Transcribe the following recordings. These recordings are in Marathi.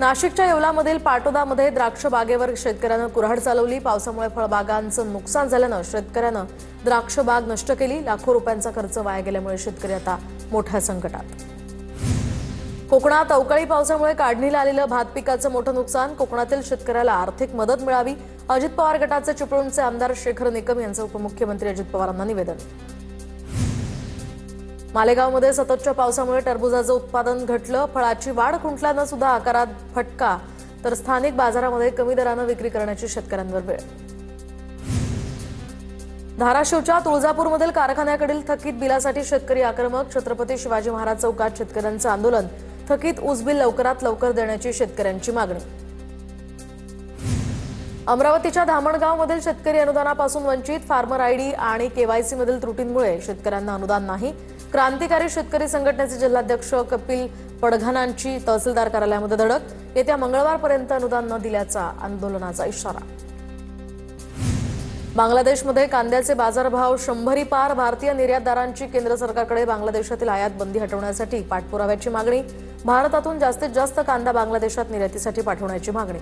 नाशिकच्या येवलामधील पाटोदामध्ये द्राक्ष बागेवर शेतकऱ्यानं कुऱ्हाड चालवली। पावसामुळे फळबागांचं नुकसान झाल्यानं शेतकऱ्यानं द्राक्ष बाग नष्ट केली। लाखो रुपयांचा खर्च वाया गेल्यामुळे शेतकरी आता मोठ्या संकटात। कोकणात अवकाळी पावसामुळे काढणीला आलेलं भात पिकाचं मोठं नुकसान। कोकणातील शेतकऱ्याला आर्थिक मदत मिळावी, अजित पवार गटाचे चिपळूणचे आमदार शेखर निकम यांचं उपमुख्यमंत्री अजित पवारांना निवेदन। मालेगावमध्ये सततच्या पावसामुळे टरबुजाचं उत्पादन घटलं। फळाची वाढ खुंटल्यानं सुद्धा आकारात फटका, तर स्थानिक बाजारामध्ये कमी दरानं विक्री करण्याची शेतकऱ्यांवर वेळ। धाराशिवच्या तुळजापूरमधील कारखान्याकडील थकीत बिलासाठी शेतकरी आक्रमक। छत्रपती शिवाजी महाराज चौकात शेतकऱ्यांचं आंदोलन। थकीत ऊस बिल लवकरात लवकर देण्याची शेतकऱ्यांची मागणी। अमरावतीच्या धामणगावमधील शेतकरी अनुदानापासून वंचित। फार्मर आयडी आणि केवायसी मधील त्रुटींमुळे शेतकऱ्यांना अनुदान नाही। क्रांतिकारी शेतकरी संघटनेचे जिल्हाध्यक्ष कपिल पडघणांची तहसीलदार कार्यालयामध्ये धडक। येत्या मंगळवारपर्यंत अनुदान न दिल्याचा आंदोलनाचा इशारा। बांगलादेशमध्ये कांद्याचे बाजारभाव 100 पार। भारतीय निर्यातदारांची केंद्र सरकारकडे बांगलादेशातील आयात बंदी हटवण्यासाठी पाठपुराव्याची मागणी। भारतातून जास्तीत जास्त कांदा बांगलादेशात निर्यातीसाठी पाठवण्याची मागणी।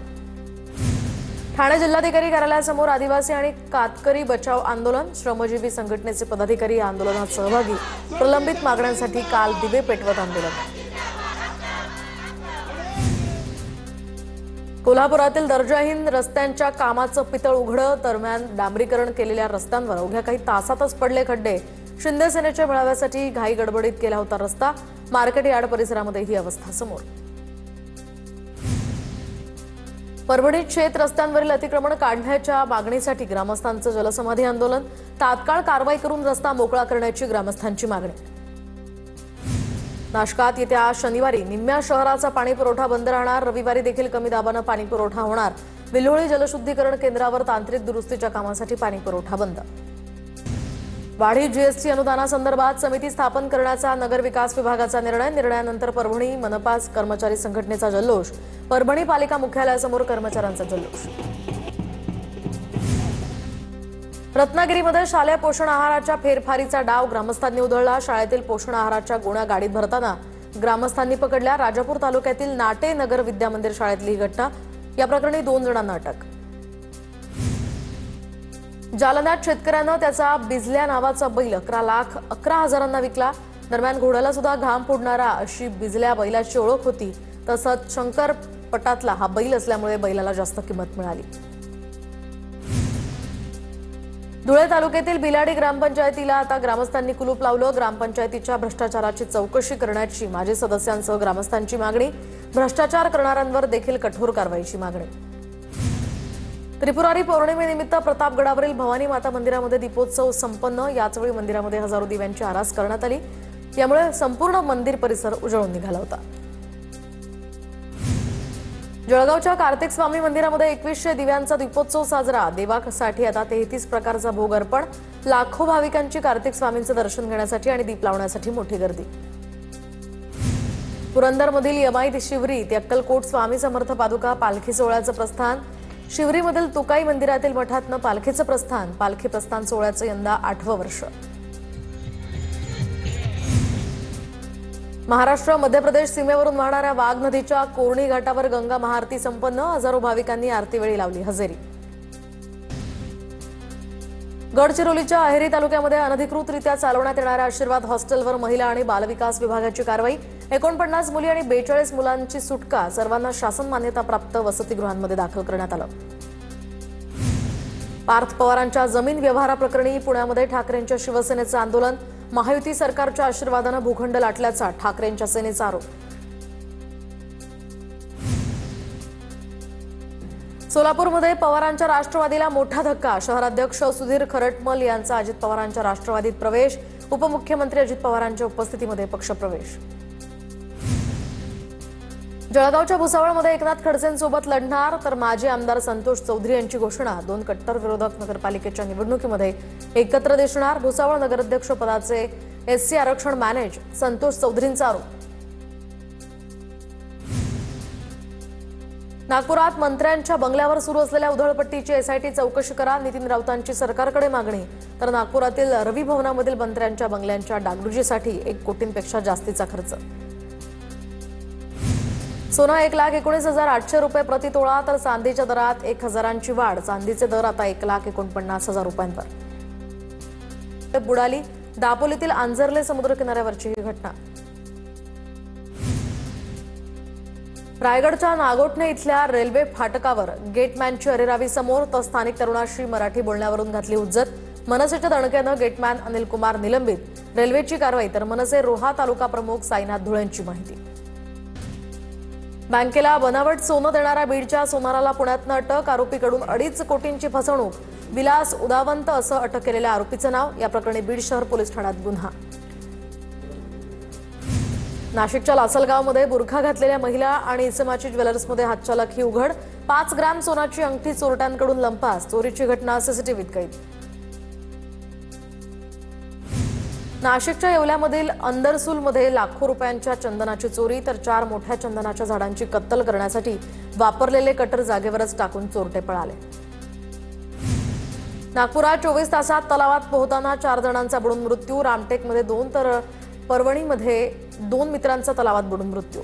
ठाणे जिल्हाधिकारी कार्यालयासमोर आदिवासी आणि कातकरी बचाव आंदोलन। श्रमजीवी संघटनेचे पदाधिकारी या आंदोलनात सहभागी। प्रलंबित मागण्यांसाठी काल दिवे पेटवत आंदोलन। कोल्हापुरातील दर्जाहीन रस्त्यांच्या कामाचं पितळ उघडं। दरम्यान डांबरीकरण केलेल्या रस्त्यांवर अवघ्या काही तासातच पडले खड्डे। शिंदे सेनेच्या मेळाव्यासाठी घाई गडबडीत केला होता रस्ता। मार्केट यार्ड परिसरामध्ये ही अवस्था समोर। परभणीत शेत रस्त्यांवरील अतिक्रमण काढण्याच्या मागणीसाठी ग्रामस्थांचं जलसमाधी आंदोलन। तात्काळ कारवाई करून रस्ता मोकळा करण्याची ग्रामस्थांची मागणी। नाशकात येत्या शनिवारी निम्म्या शहराचा पाणी पुरवठा बंद राहणार। रविवारी देखील कमी दाबानं पाणी पुरवठा होणार। विल्होळी जलशुद्धीकरण केंद्रावर तांत्रिक दुरुस्तीच्या कामासाठी पाणी पुरवठा बंद। वाढीव जीएसटी अनुदानासंदर्भात समिती स्थापन करण्याचा नगर विकास विभागाचा निर्णय। निर्णयानंतर परभणी मनपा कर्मचारी संघटनेचा जल्लोष। परभणी पालिका मुख्यालयासमोर कर्मचाऱ्यांचा जल्लोष। रत्नागिरीमध्ये शालेय पोषण आहाराच्या फेरफारीचा डाव ग्रामस्थांनी उधळला। शाळेतील पोषण आहाराच्या गोण्या गाडीत भरताना ग्रामस्थांनी पकडल्या। राजापूर तालुक्यातील नाटे नगर विद्यामंदिर शाळेतली ही घटना। या प्रकरणी 2 जणांना अटक। जालन्यात शेतकऱ्यानं त्याचा बिजल्या नावाचा बैल 11,11,000 विकला। दरम्यान घोड्याला सुद्धा घाम फोडणारा अशी बिजल्या बैलाची ओळख होती। तसंच शंकर पटातला हा बैल असल्यामुळे बैलाला जास्त किंमत मिळाली। धुळे तालुक्यातील बिलाडी ग्रामपंचायतीला आता ग्रामस्थांनी कुलूप लावलं। ग्रामपंचायतीच्या भ्रष्टाचाराची चौकशी करण्याची माजी सदस्यांसह ग्रामस्थांची मागणी। भ्रष्टाचार करणाऱ्यांवर देखील कठोर कारवाईची मागणी। त्रिपुरारी पौर्णिमेनिमित्त प्रतापगडावरील भवानी माता मंदिरामध्ये दीपोत्सव संपन्न। याचवेळी मंदिरामध्ये हजारो दिव्यांची आरास करण्यात आली। यामुळे संपूर्ण मंदिर परिसर उजळून निघाला होता। जळगावच्या कार्तिक स्वामी मंदिरामध्ये 2100 दिव्यांचा दीपोत्सव साजरा। देवासाठी आता 33 प्रकारचा भोग अर्पण। लाखो भाविकांची कार्तिक स्वामींचं दर्शन घेण्यासाठी आणि दीप लावण्यासाठी मोठी गर्दी। पुरंदरमधील यमाई शिवरीत अक्कलकोट स्वामी समर्थ पादुका पालखी सोहळ्याचं प्रस्थान। शिवरीमधील तुकाई मंदिरातील मठातनं पालखीचं प्रस्थान। पालखी प्रस्थान सोहळ्याचं यंदा 8वं वर्ष। महाराष्ट्र मध्य प्रदेश सीमेवरून वाहणाऱ्या वाघ नदीच्या कोरणी घाटावर गंगा महाआरती संपन्न। हजारो भाविकांनी आरतीवेळी लावली हजेरी। गडचिरोलीच्या अहेरी तालुक्यामध्ये अनधिकृतरित्या चालवण्यात येणाऱ्या आशीर्वाद हॉस्टेलवर महिला आणि बालविकास विभागाची कारवाई। 49 मुली आणि 42 मुलांची सुटका। सर्वांना शासन मान्यताप्राप्त वसतिगृहांमध्ये दाखल करण्यात आलं। पार्थ पवारांच्या जमीन व्यवहाराप्रकरणी पुण्यामध्ये ठाकरेंच्या शिवसेनेचं आंदोलन। महायुती सरकारच्या आशीर्वादानं भूखंड लाटल्याचा ठाकरेंच्या सेनेचा आरोप। सोलापूरमध्ये पवारांच्या राष्ट्रवादीला मोठा धक्का। शहराध्यक्ष सुधीर खरटमल यांचा अजित पवारांच्या राष्ट्रवादीत प्रवेश। उपमुख्यमंत्री अजित पवारांच्या उपस्थितीमध्ये पक्षप्रवेश। जळगावच्या भुसावळमध्ये एकनाथ खडसेंसोबत लढणार, तर माजी आमदार संतोष चौधरी यांची घोषणा। 2 कट्टर विरोधक नगरपालिकेच्या निवडणुकीमध्ये एकत्र दिसणार। भुसावळ नगराध्यक्ष पदाचे एससी आरक्षण मॅनेज, संतोष चौधरींचा आरोप। नागपुरात मंत्र्यांच्या बंगल्यावर सुरू असलेल्या उधळपट्टीची एसआयटी चौकशी करा। नितीन राऊतांची सरकारकडे मागणी। तर नागपुरातील रवी भवनामधील मंत्र्यांच्या बंगल्यांच्या डागडुजीसाठी 1 कोटींपेक्षा जास्तीचा खर्च। सोनं 1,19,800 रुपये प्रति तोळा तर चांदीच्या दरात 1,000ची वाढ। चांदीचे दर आता 1,49,000 रुपयांवर बुडाली। दापोलीतील आंजर्ले समुद्र किनाऱ्यावरची ही घटना। रायगडच्या नागोठणे इथल्या रेल्वे फाटकावर गेटमॅनची अरेरावी समोर तर स्थानिक तरुणाशी मराठी बोलण्यावरून घातली हुज्जत। मनसेच्या दणक्यानं गेटमॅन अनिल कुमार निलंबित। रेल्वेची कारवाई तर मनसे रोहा तालुका प्रमुख साईनाथ धुळेंची माहिती। बँकेला बनावट सोनं देणाऱ्या बीडच्या सोनाराला पुण्यातनं अटक। आरोपीकडून 2.5 कोटींची फसवणूक। विलास उदावंत असं अटक केलेल्या आरोपीचं नाव। या प्रकरणी बीड शहर पोलीस ठाण्यात गुन्हा। नाशिकच्या लासलगावमध्ये बुरखा घातलेल्या महिला आणि इसमाची ज्वेलर्समध्ये हातचालक ही उघड। 5 ग्रॅम सोनाची अंगठी चोरट्यांकडून लंपास। चोरीची घटना सीसीटीव्हीत कैद। नाशिकच्या येवल्यामधील अंदरसूलमध्ये लाखो रुपयांच्या चंदनाची चोरी तर 4 मोठ्या चंदनाच्या झाडांची कत्तल करण्यासाठी वापरलेले कटर जागेवरच टाकून चोरटे पळाले। नागपुरात 24 तासात तलावात पोहताना 4 जणांचा बुडून मृत्यू। रामटेकमध्ये 2 तर परभणीमध्ये 2 मित्रांचा तलावात बुडून मृत्यू।